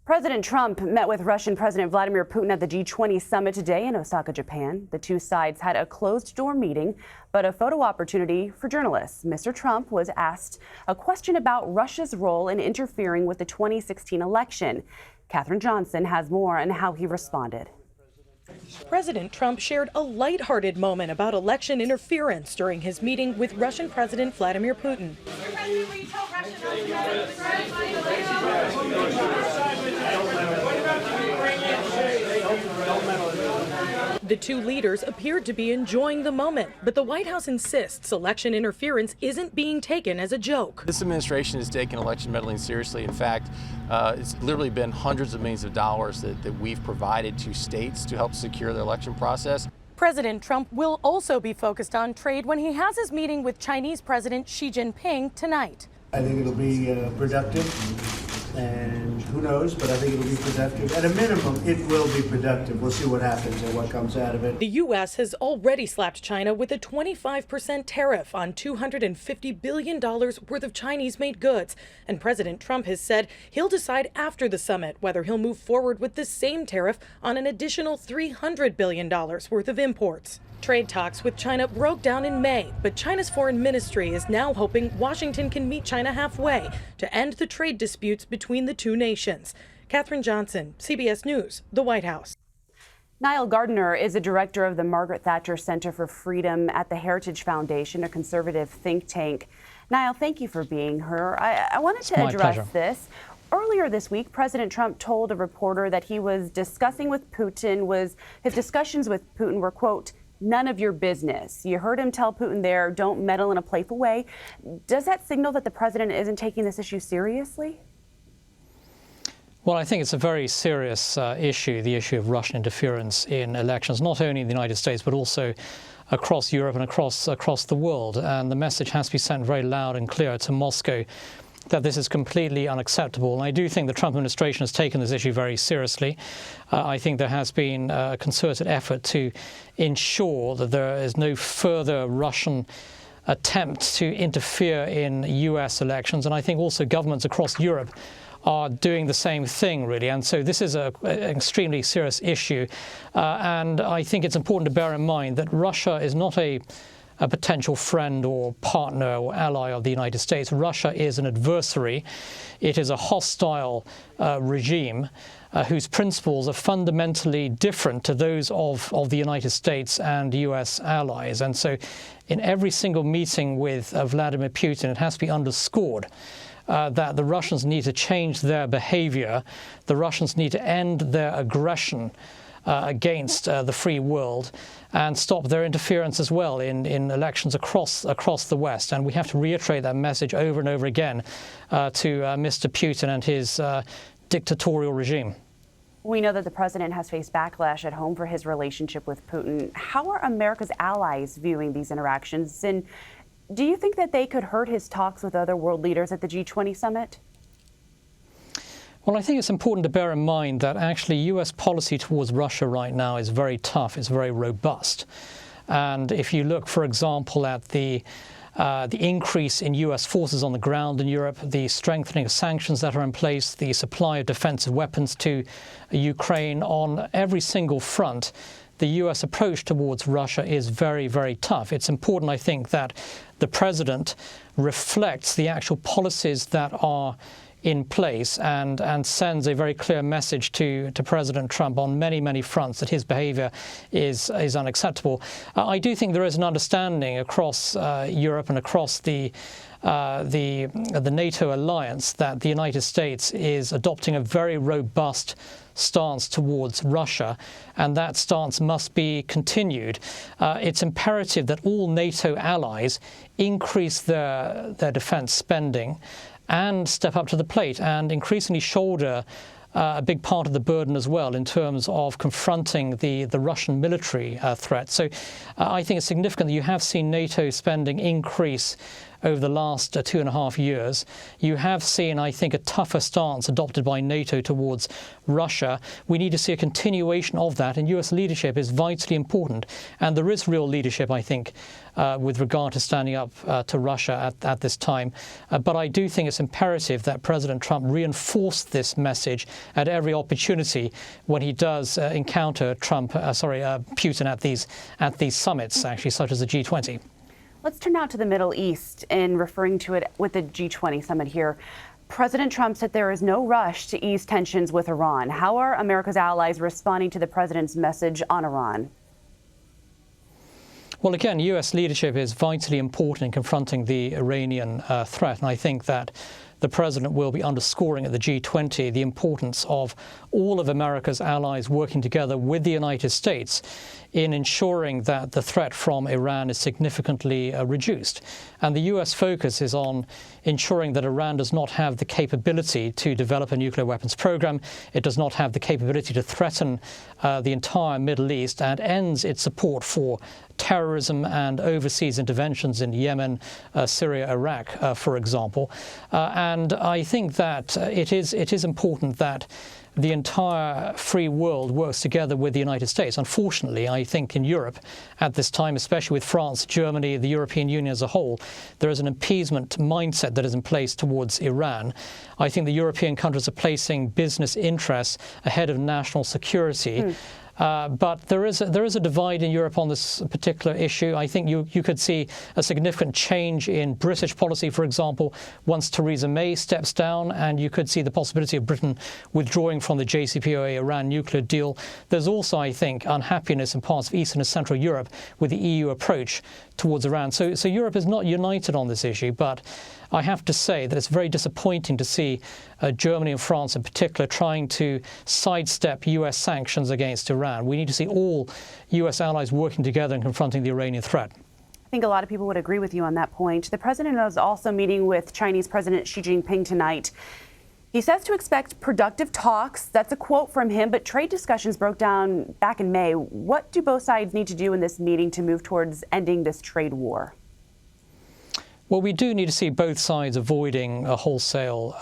President Trump met with Russian President Vladimir Putin at the G20 summit today in Osaka, Japan. The two sides had a closed-door meeting, but a photo opportunity for journalists. Mr. Trump was asked a question about Russia's role in interfering with the 2016 election. Katherine Johnson has more on how he responded. President Trump shared a lighthearted moment about election interference during his meeting with Russian President Vladimir Putin. The two leaders appeared to be enjoying the moment, but the White House insists election interference isn't being taken as a joke. This administration has taken election meddling seriously. In fact, it's literally been hundreds of millions of dollars that we've provided to states to help secure their election process. President Trump will also be focused on trade when he has his meeting with Chinese President Xi Jinping tonight. I think it'll be productive, and who knows, but I think it'll be productive. At a minimum, it will be productive. We'll see what happens and what comes out of it. The U.S. has already slapped China with a 25% tariff on $250 billion worth of Chinese-made goods. And President Trump has said he'll decide after the summit whether he'll move forward with the same tariff on an additional $300 billion worth of imports. Trade talks with China broke down in May, but China's foreign ministry is now hoping Washington can meet China halfway to end the trade disputes between the two nations. Katherine Johnson, CBS News, the White House. Nile Gardiner is a director of the Margaret Thatcher Center for Freedom at the Heritage Foundation, a conservative think tank. Nile, thank you for being here. I wanted to address this. Earlier this week, President Trump told a reporter that he was discussing with Putin, his discussions with Putin were, quote, none of your business. You heard him tell Putin there, don't meddle in a playful way. Does that signal that the president isn't taking this issue seriously? Well, I think it's a very serious issue, the issue of Russian interference in elections, not only in the United States, but also across Europe and across the world. And the message has to be sent very loud and clear to Moscow that this is completely unacceptable. And I do think the Trump administration has taken this issue very seriously. I think there has been a concerted effort to ensure that there is no further Russian attempt to interfere in US elections. And I think also governments across Europe are doing the same thing, really. And so this is an extremely serious issue. And I think it's important to bear in mind that Russia is not a potential friend or partner or ally of the United States. Russia is an adversary. It is a hostile regime whose principles are fundamentally different to those of the United States and US allies. And so in every single meeting with Vladimir Putin, it has to be underscored that the Russians need to change their behavior. The Russians need to end their aggression against the free world and stop their interference as well in elections across the West. And we have to reiterate that message over and over again to Mr. Putin and his dictatorial regime. We know that the president has faced backlash at home for his relationship with Putin. How are America's allies viewing these interactions? And do you think that they could hurt his talks with other world leaders at the G20 summit? Well, I think it's important to bear in mind that actually US policy towards Russia right now is very tough, it's very robust. And if you look, for example, at the increase in US forces on the ground in Europe, the strengthening of sanctions that are in place, the supply of defensive weapons to Ukraine, on every single front, the US approach towards Russia is very, very tough. It's important, I think, that the president reflects the actual policies that are in place and sends a very clear message to President Trump on many, many fronts that his behavior is unacceptable. I do think there is an understanding across Europe and across the NATO alliance that the United States is adopting a very robust stance towards Russia, and that stance must be continued. It's imperative that all NATO allies increase their defense spending and step up to the plate and increasingly shoulder a big part of the burden as well in terms of confronting the Russian military threat. So I think it's significant that you have seen NATO spending increase over the last 2.5 years. You have seen, I think, a tougher stance adopted by NATO towards Russia. We need to see a continuation of that, and US leadership is vitally important. And there is real leadership, I think, with regard to standing up to Russia at this time. But I do think it's imperative that President Trump reinforce this message at every opportunity when he does encounter Putin at these summits, actually, such as the G20. Let's turn now to the Middle East in referring to it with the G20 summit here. President Trump said there is no rush to ease tensions with Iran. How are America's allies responding to the president's message on Iran? Well, again, US leadership is vitally important in confronting the Iranian threat, and I think that the president will be underscoring at the G20 the importance of all of America's allies working together with the United States in ensuring that the threat from Iran is significantly reduced. And the US focus is on ensuring that Iran does not have the capability to develop a nuclear weapons program. It does not have the capability to threaten the entire Middle East, and ends its support for terrorism and overseas interventions in Yemen, Syria, Iraq, for example. And I think that it is important that the entire free world works together with the United States. Unfortunately, I think in Europe at this time, especially with France, Germany, the European Union as a whole, there is an appeasement mindset that is in place towards Iran. I think the European countries are placing business interests ahead of national security. But there is a divide in Europe on this particular issue. I think you could see a significant change in British policy, for example, once Theresa May steps down, and you could see the possibility of Britain withdrawing from the JCPOA Iran nuclear deal. There's also, I think, unhappiness in parts of Eastern and Central Europe with the EU approach towards Iran. So Europe is not united on this issue, but I have to say that it's very disappointing to see Germany and France in particular trying to sidestep US sanctions against Iran. We need to see all US allies working together in confronting the Iranian threat. I think a lot of people would agree with you on that point. The president is also meeting with Chinese President Xi Jinping tonight. He says to expect productive talks. That's a quote from him, but trade discussions broke down back in May. What do both sides need to do in this meeting to move towards ending this trade war? Well, we do need to see both sides avoiding a wholesale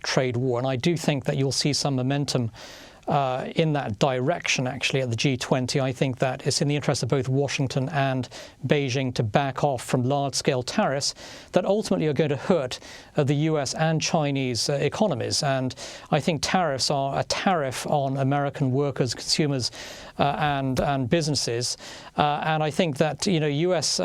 trade war, and I do think that you'll see some momentum in that direction, actually, at the G20. I think that it's in the interest of both Washington and Beijing to back off from large-scale tariffs that ultimately are going to hurt the US and Chinese economies. And I think tariffs are a tariff on American workers, consumers, and businesses. And I think that, US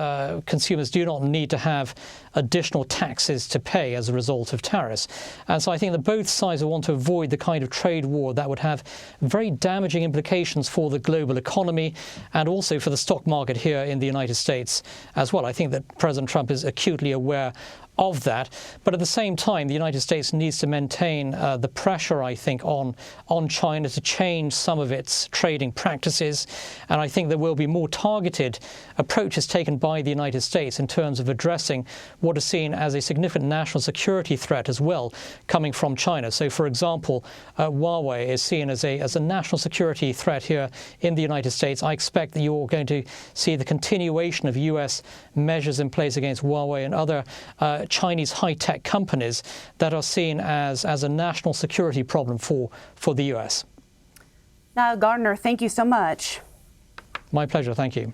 consumers do not need to have additional taxes to pay as a result of tariffs. And so I think that both sides will want to avoid the kind of trade war that would have very damaging implications for the global economy and also for the stock market here in the United States as well. I think that President Trump is acutely aware of that. But at the same time, the United States needs to maintain the pressure, I think, on China to change some of its trading practices. And I think there will be more targeted approaches taken by the United States in terms of addressing what is seen as a significant national security threat as well coming from China. So, for example, Huawei is seen as a national security threat here in the United States. I expect that you're going to see the continuation of US measures in place against Huawei and other Chinese high-tech companies that are seen as a national security problem for the US. Nile Gardiner, thank you so much. My pleasure. Thank you.